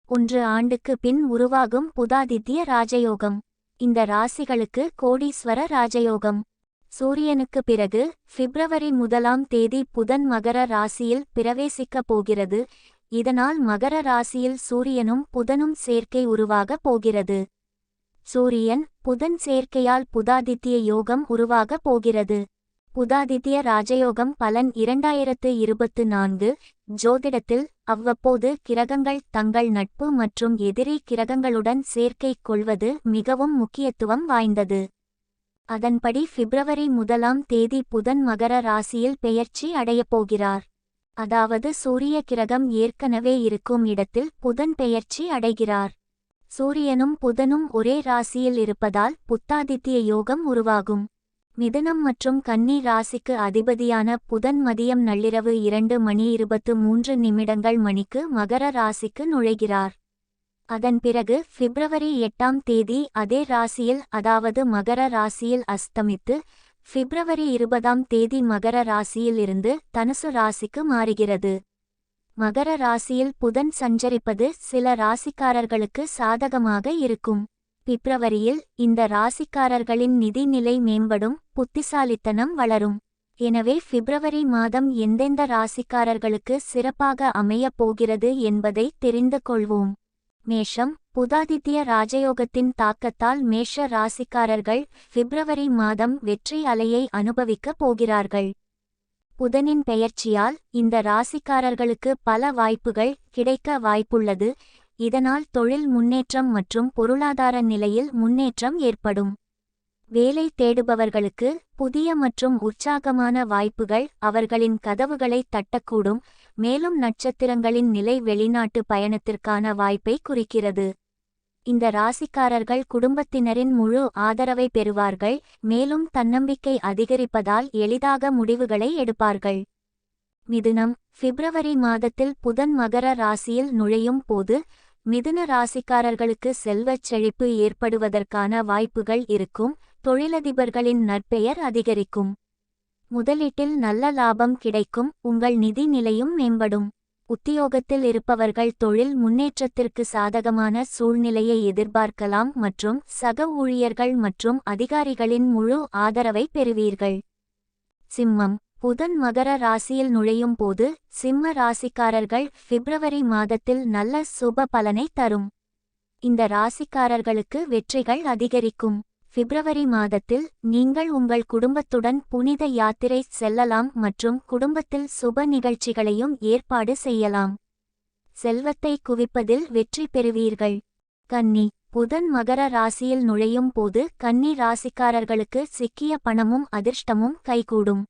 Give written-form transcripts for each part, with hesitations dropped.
1 ஆண்டுக்கு பின் உருவாகும் புதாதித்ய ராஜயோகம். இந்த ராசிகளுக்கு கோடீஸ்வர ராஜயோகம். சூரியனுக்கு பிறகு பிப்ரவரி 1ஆம் தேதி புதன் மகர ராசியில் பிரவேசிக்கப் போகிறது. இதனால் மகர ராசியில் சூரியனும் புதனும் சேர்க்கை உருவாகப் போகிறது. சூரியன் புதன் சேர்க்கையால் புதாதித்ய யோகம் உருவாகப் போகிறது. புதாதித்ய ராஜயோகம் பலன் 2024. ஜோதிடத்தில் அவ்வப்போது கிரகங்கள் தங்கள் நட்பு மற்றும் எதிரி கிரகங்களுடன் சேர்க்கை கொள்வது மிகவும் முக்கியத்துவம் வாய்ந்தது. அதன்படி பிப்ரவரி 1ஆம் தேதி புதன் மகர ராசியில் பெயர்ச்சி அடையப்போகிறார். அதாவது சூரிய கிரகம் ஏற்கனவே இருக்கும் இடத்தில் புதன் பெயர்ச்சி அடைகிறார். சூரியனும் புதனும் ஒரே ராசியில் இருப்பதால் புத்தாதித்ய யோகம் உருவாகும். மிதுனம் மற்றும் கன்னி ராசிக்கு அதிபதியான புதன் மதியம் நள்ளிரவு 2:23 மணிக்கு மகர ராசிக்கு நுழைகிறார். அதன் பிறகு பிப்ரவரி 8ஆம் தேதி அதே ராசியில் அதாவது மகர ராசியில் அஸ்தமித்து பிப்ரவரி 20ஆம் தேதி மகர ராசியில் இருந்து தனுசு ராசிக்கு மாறுகிறது. மகர ராசியில் புதன் சஞ்சரிப்பது சில ராசிக்காரர்களுக்கு சாதகமாக இருக்கும். பிப்ரவரியில் இந்த ராசிக்காரர்களின் நிதி நிலை மேம்படும், புத்திசாலித்தனம் வளரும். எனவே பிப்ரவரி மாதம் எந்தெந்த ராசிக்காரர்களுக்கு சிறப்பாக அமையப் போகிறது என்பதை தெரிந்து கொள்வோம். மேஷம். புதாதித்ய ராஜயோகத்தின் தாக்கத்தால் மேஷ ராசிக்காரர்கள் பிப்ரவரி மாதம் வெற்றி அலையை அனுபவிக்கப் போகிறார்கள். புதனின் பெயர்ச்சியால் இந்த ராசிக்காரர்களுக்கு பல வாய்ப்புகள் கிடைக்க வாய்ப்புள்ளது. இதனால் தொழில் முன்னேற்றம் மற்றும் பொருளாதார நிலையில் முன்னேற்றம் ஏற்படும். வேலை தேடுபவர்களுக்கு புதிய மற்றும் உற்சாகமான வாய்ப்புகள் அவர்களின் கதவுகளை தட்டக்கூடும். மேலும் நட்சத்திரங்களின் நிலை வெளிநாட்டு பயணத்திற்கான வாய்ப்பை குறிக்கிறது. இந்த ராசிக்காரர்கள் குடும்பத்தினரின் முழு ஆதரவை பெறுவார்கள். மேலும் தன்னம்பிக்கை அதிகரிப்பதால் எளிதாக முடிவுகளை எடுப்பார்கள். மிதுனம். பிப்ரவரி மாதத்தில் புதன் மகர ராசியில் நுழையும் போது மிதுன ராசிக்காரர்களுக்கு செல்வச் செழிப்பு ஏற்படுவதற்கான வாய்ப்புகள் இருக்கும். தொழிலதிபர்களின் நற்பெயர் அதிகரிக்கும். முதலீட்டில் நல்ல லாபம் கிடைக்கும். உங்கள் நிதி நிலையும் மேம்படும். உத்தியோகத்தில் இருப்பவர்கள் தொழில் முன்னேற்றத்திற்கு சாதகமான சூழ்நிலையை எதிர்பார்க்கலாம் மற்றும் சக ஊழியர்கள் மற்றும் அதிகாரிகளின் முழு ஆதரவை பெறுவீர்கள். சிம்மம். புதன் மகர ராசியில் நுழையும் போது சிம்ம ராசிக்காரர்கள் பிப்ரவரி மாதத்தில் நல்ல சுப பலனை தரும். இந்த ராசிக்காரர்களுக்கு வெற்றிகள் அதிகரிக்கும். பிப்ரவரி மாதத்தில் நீங்கள் உங்கள் குடும்பத்துடன் புனித யாத்திரை செல்லலாம் மற்றும் குடும்பத்தில் சுப நிகழ்ச்சிகளையும் ஏற்பாடு செய்யலாம். செல்வத்தை குவிப்பதில் வெற்றி பெறுவீர்கள். கன்னி. புதன் மகர ராசியில் நுழையும் போது கன்னி ராசிக்காரர்களுக்கு சிக்கிய பணமும் அதிர்ஷ்டமும் கைகூடும்.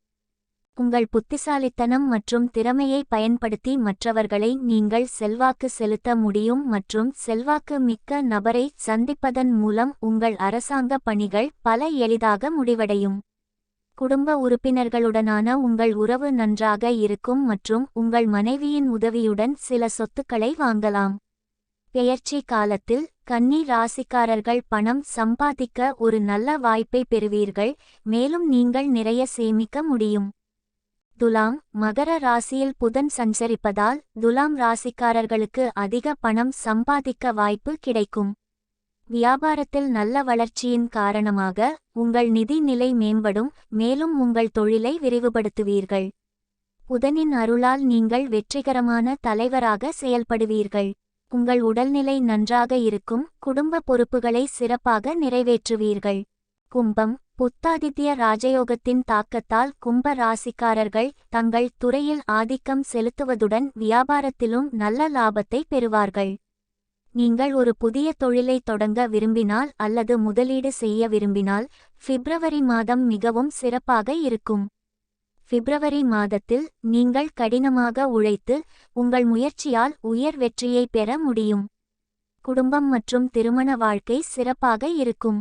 உங்கள் புத்திசாலித்தனம் மற்றும் திறமையை பயன்படுத்தி மற்றவர்களை நீங்கள் செல்வாக்கு செலுத்த முடியும் மற்றும் செல்வாக்கு மிக்க நபரை சந்திப்பதன் மூலம் உங்கள் அரசாங்க பணிகள் பல எளிதாக முடிவடையும். குடும்ப உறுப்பினர்களுடனான உங்கள் உறவு நன்றாக இருக்கும் மற்றும் உங்கள் மனைவியின் உதவியுடன் சில சொத்துக்களை வாங்கலாம். பெயர்ச்சி காலத்தில் கன்னி ராசிக்காரர்கள் பணம் சம்பாதிக்க ஒரு நல்ல வாய்ப்பை பெறுவீர்கள். மேலும் நீங்கள் நிறைய சேமிக்க முடியும். துலாம். மகர ராசியில் புதன் சஞ்சரிப்பதால் துலாம் ராசிக்காரர்களுக்கு அதிக பணம் சம்பாதிக்க வாய்ப்பு கிடைக்கும். வியாபாரத்தில் நல்ல வளர்ச்சியின் காரணமாக உங்கள் நிதி நிலை மேம்படும். மேலும் உங்கள் தொழிலை விரிவுபடுத்துவீர்கள். புதனின் அருளால் நீங்கள் வெற்றிகரமான தலைவராக செயல்படுவீர்கள். உங்கள் உடல்நிலை நன்றாக இருக்கும். குடும்ப பொறுப்புகளை சிறப்பாக நிறைவேற்றுவீர்கள். கும்பம். புத்தாதித்ய ராஜயோகத்தின் தாக்கத்தால் கும்ப ராசிக்காரர்கள் தங்கள் துறையில் ஆதிக்கம் செலுத்துவதுடன் வியாபாரத்திலும் நல்ல லாபத்தை பெறுவார்கள். நீங்கள் ஒரு புதிய தொழிலை தொடங்க விரும்பினால் அல்லது முதலீடு செய்ய விரும்பினால் பிப்ரவரி மாதம் மிகவும் சிறப்பாக இருக்கும். பிப்ரவரி மாதத்தில் நீங்கள் கடினமாக உழைத்து உங்கள் முயற்சியால் உயர் வெற்றியை பெற முடியும். குடும்பம் மற்றும் திருமண வாழ்க்கை சிறப்பாக இருக்கும்.